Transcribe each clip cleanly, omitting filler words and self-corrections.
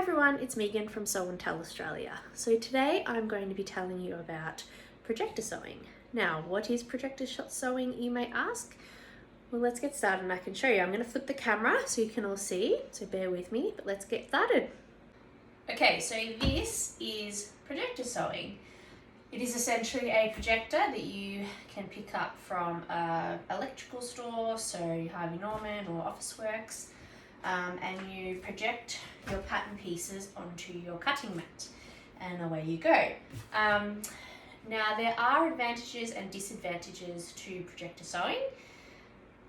everyone, it's Megan from Sew and Tell Australia. So today I'm going to be telling you about projector sewing. Now, what is projector sewing, you may ask? Well, let's get started and I can show you. I'm going to flip the camera so you can all see, so bear with me, but let's get started. Okay, so this is projector sewing. It is essentially a projector that you can pick up from an electrical store, so Harvey Norman or Officeworks, and you project your pattern pieces onto your cutting mat, and away you go. Now, there are advantages and disadvantages to projector sewing.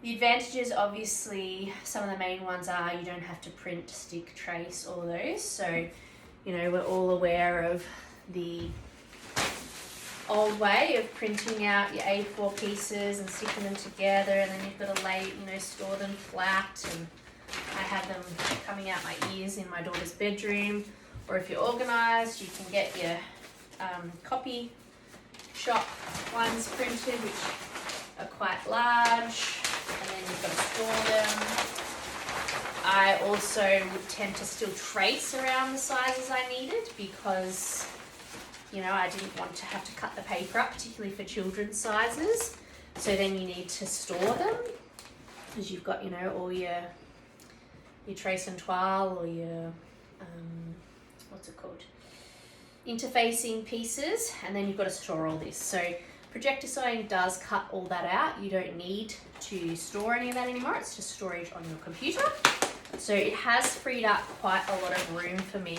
The advantages, obviously, some of the main ones are you don't have to print, stick, trace, all those. So, you know, we're all aware of the old way of printing out your A4 pieces and sticking them together, and then you've got to store them flat, and I have them coming out my ears in my daughter's bedroom. Or if you're organised, you can get your copy shop ones printed, which are quite large, and then you've got to store them. I also would tend to still trace around the sizes I needed because, you know, I didn't want to have to cut the paper up, particularly for children's sizes. So then you need to store them because you've got, you know, all your trace and toile or your, interfacing pieces, and then you've got to store all this. So projector sewing does cut all that out. You don't need to store any of that anymore. It's just storage on your computer. So it has freed up quite a lot of room for me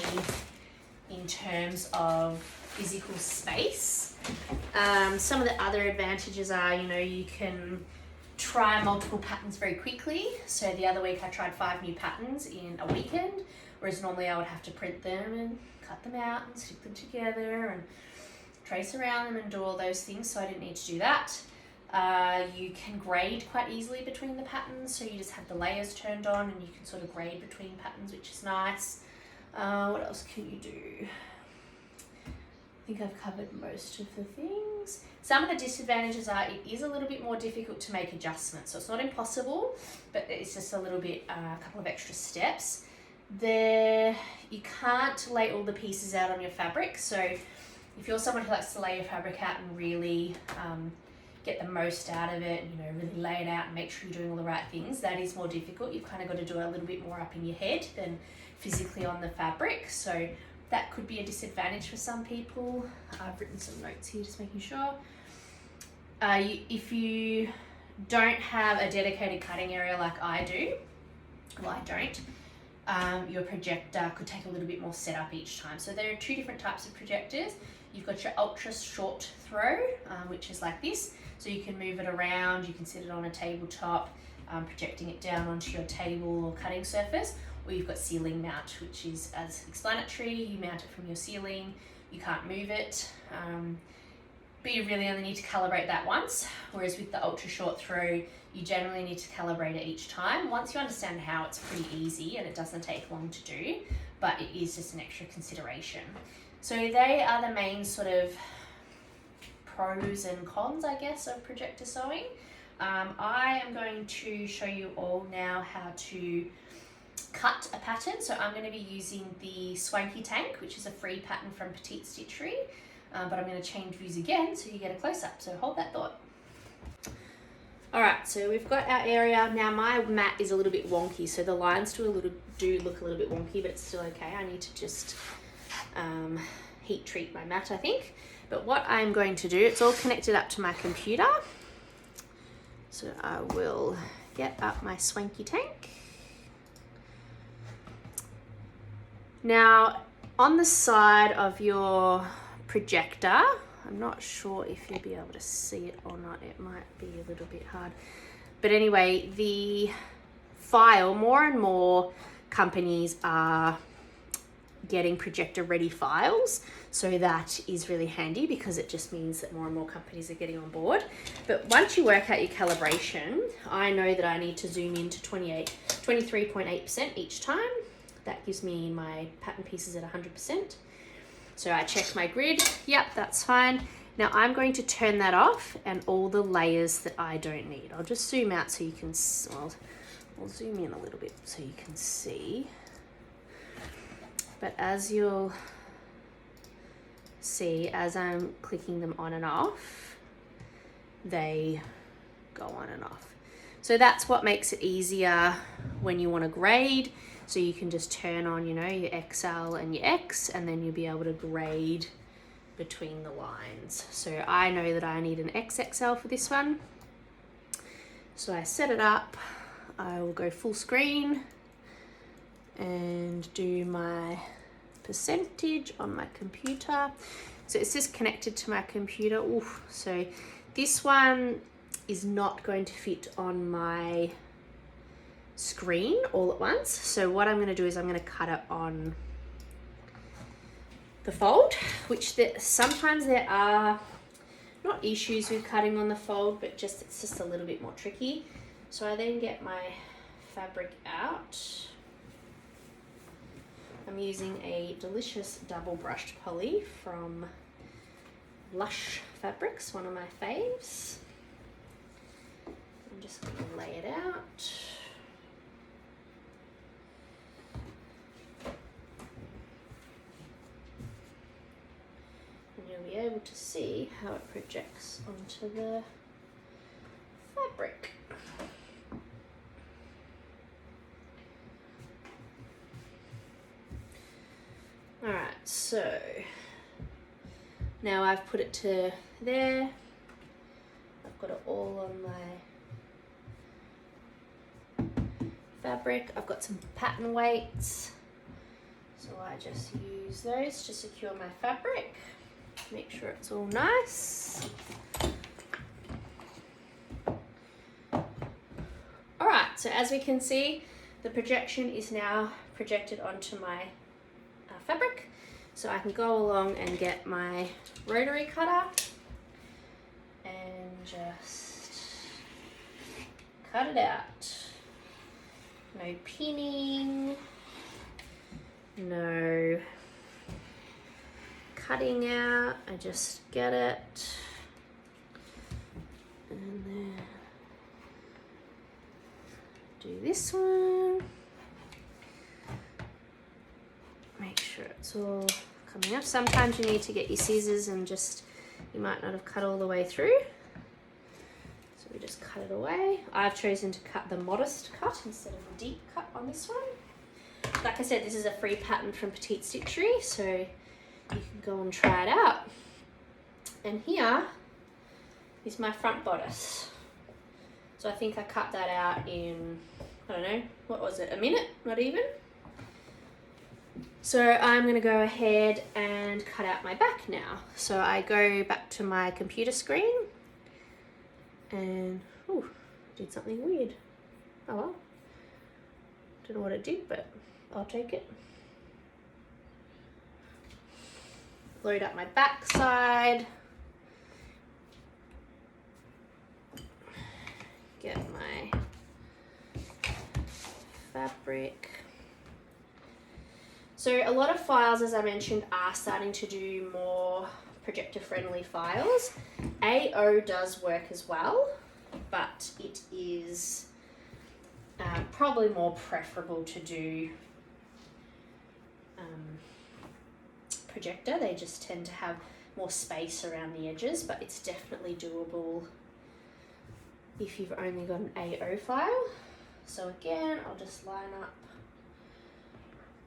in terms of physical space. Some of the other advantages are, you know, you can try multiple patterns very quickly. So the other week I tried 5 new patterns in a weekend, whereas normally I would have to print them and cut them out and stick them together and trace around them and do all those things, so I didn't need to do that. You can grade quite easily between the patterns, so you just have the layers turned on and you can sort of grade between patterns, which is nice. What else can you do? I think I've covered most of the things. Some of the disadvantages are it is a little bit more difficult to make adjustments. So it's not impossible, but it's just a little bit, a couple of extra steps. You can't lay all the pieces out on your fabric. So if you're someone who likes to lay your fabric out and really get the most out of it, you know, really lay it out and make sure you're doing all the right things, that is more difficult. You've kind of got to do it a little bit more up in your head than physically on the fabric. So that could be a disadvantage for some people. I've written some notes here, just making sure. If you don't have a dedicated cutting area like I do, well, I don't, your projector could take a little bit more setup each time. So there are 2 different types of projectors. You've got your ultra short throw, which is like this. So you can move it around, you can sit it on a tabletop, projecting it down onto your table or cutting surface. Or you've got ceiling mount, which is as explanatory. You mount it from your ceiling, you can't move it, but you really only need to calibrate that once. Whereas with the ultra short throw, you generally need to calibrate it each time. Once you understand how, it's pretty easy and it doesn't take long to do, but it is just an extra consideration. So they are the main sort of pros and cons, I guess, of projector sewing. I am going to show you all now how to cut a pattern. So I'm going to be using the Swanky Tank, which is a free pattern from Petite Stitchery, but I'm going to change views again so you get a close-up, so hold that thought. Alright, so we've got our area. Now my mat is a little bit wonky, so the lines do look a little bit wonky, but it's still okay. I need to just heat treat my mat, I think. But what I'm going to do, it's all connected up to my computer. So I will get up my Swanky Tank. Now, on the side of your projector, I'm not sure if you'll be able to see it or not. It might be a little bit hard. But anyway, the file, more and more companies are getting projector ready files. So that is really handy because it just means that more and more companies are getting on board. But once you work out your calibration, I know that I need to zoom in to 23.8% each time. That gives me my pattern pieces at 100%. So I check my grid. Yep, that's fine. Now I'm going to turn that off and all the layers that I don't need. I'll just zoom out so you can, well, I'll zoom in a little bit so you can see. But as you'll see, as I'm clicking them on and off, they go on and off. So that's what makes it easier when you want to grade. So you can just turn on, you know, your XL and your X, and then you'll be able to grade between the lines. So I know that I need an XXL for this one. So I set it up, I will go full screen and do my percentage on my computer. So it's just connected to my computer. Oof. So this one is not going to fit on my screen all at once. So what I'm going to do is I'm going to cut it on the fold, which sometimes there are not issues with cutting on the fold, but it's just a little bit more tricky. So I then get my fabric out. I'm using a delicious double brushed poly from Lush Fabrics, one of my faves. I'm just going to lay it out. And you'll be able to see how it projects onto the fabric. Alright, so now I've put it to there. I've got it all on my fabric. I've got some pattern weights, so I just use those to secure my fabric. Make sure it's all nice. Alright, so as we can see, the projection is now projected onto my fabric. So I can go along and get my rotary cutter and just cut it out. No pinning, no cutting out. I just get it and then do this one. Make sure it's all coming up. Sometimes you need to get your scissors and you might not have cut all the way through. So we just cut it away. I've chosen to cut the modest cut instead of the deep cut on this one. Like I said, this is a free pattern from Petite Stitchery, so you can go and try it out. And here is my front bodice. So I think I cut that out in, I don't know, what was it, a minute? Not even. So I'm going to go ahead and cut out my back now. So I go back to my computer screen and, oh, did something weird. Oh well, don't know what it did, but I'll take it. Load up my back side. Get my fabric. So a lot of files, as I mentioned, are starting to do more projector-friendly files. AO does work as well, but it is probably more preferable to do projector. They just tend to have more space around the edges, but it's definitely doable if you've only got an AO file. So again, I'll just line up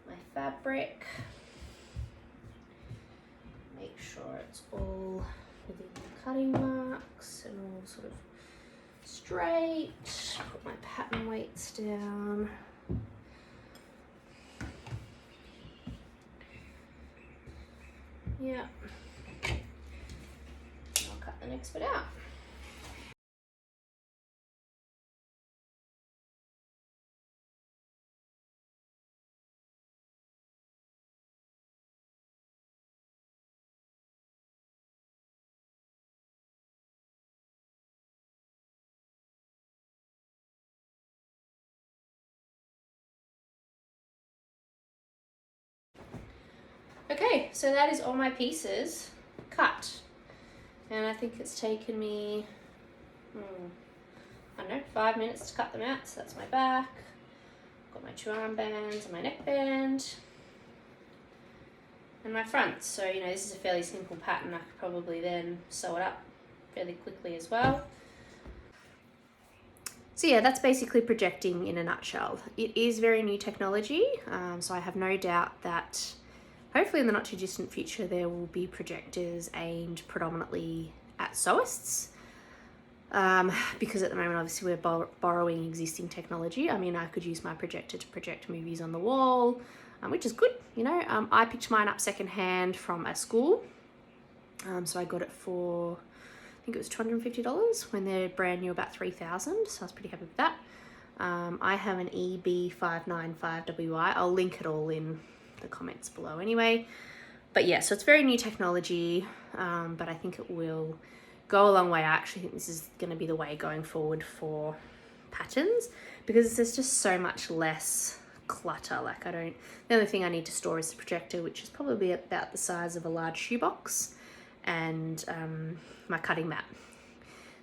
my fabric, make sure it's all within the cutting marks and all sort of straight. Put my pattern weights down. Yeah. I'll cut the next bit out. Okay, so that is all my pieces cut, and I think it's taken me, I don't know, 5 minutes to cut them out. So that's my back, got my 2 armbands and my neckband. and my front. So, you know, this is a fairly simple pattern. I could probably then sew it up fairly quickly as well. So yeah, that's basically projecting in a nutshell. It is very new technology, so I have no doubt that hopefully in the not too distant future there will be projectors aimed predominantly at sewists. Because at the moment obviously we're borrowing existing technology. I mean, I could use my projector to project movies on the wall, which is good, you know. I picked mine up secondhand from a school, so I got it for, I think it was $250 when they're brand new, about $3,000, so I was pretty happy with that. I have an EB595WI. I'll link it all in the comments below anyway. But yeah, so it's very new technology, but I think it will go a long way. I actually think this is going to be the way going forward for patterns, because there's just so much less clutter. Like, the only thing I need to store is the projector, which is probably about the size of a large shoebox, and my cutting mat.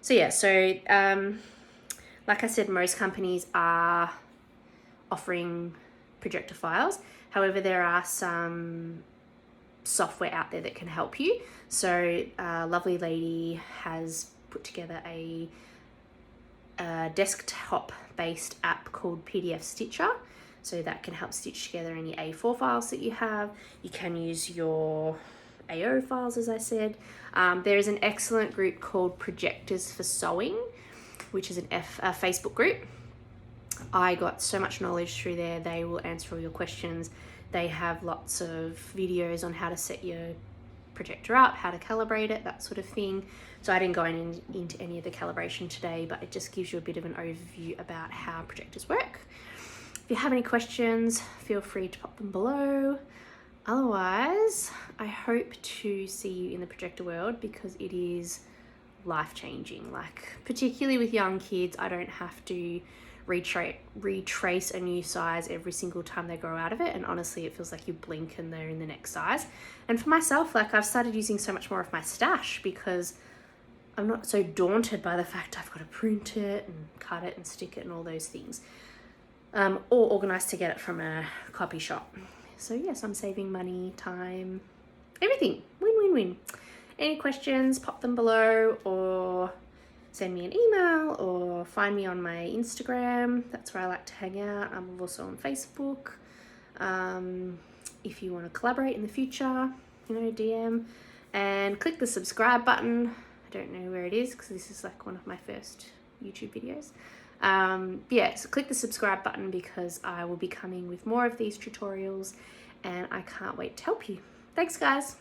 So yeah, so like I said, most companies are offering projector files. However, there are some software out there that can help you. So a lovely lady has put together a desktop based app called PDF Stitcher, so that can help stitch together any A4 files that you have. You can use your AO files, as I said. There is an excellent group called Projectors for Sewing, which is a Facebook group. I got so much knowledge through there. They will answer all your questions. They have lots of videos on how to set your projector up, how to calibrate it, that sort of thing. So I didn't go into any of the calibration today, but it just gives you a bit of an overview about how projectors work. If you have any questions, feel free to pop them below. Otherwise, I hope to see you in the projector world, because it is life-changing. Like, particularly with young kids, I don't have to retrace a new size every single time they grow out of it, and honestly it feels like you blink and they're in the next size. And for myself, like, I've started using so much more of my stash because I'm not so daunted by the fact I've got to print it and cut it and stick it and all those things, or organize to get it from a copy shop. So yes, I'm saving money, time, everything. Win-win-win. Any questions, pop them below, or send me an email, or find me on my Instagram. That's where I like to hang out. I'm also on Facebook. If you want to collaborate in the future, you know, DM, and click the subscribe button. I don't know where it is because this is like one of my first YouTube videos. Yeah, so click the subscribe button, because I will be coming with more of these tutorials, and I can't wait to help you. Thanks, guys.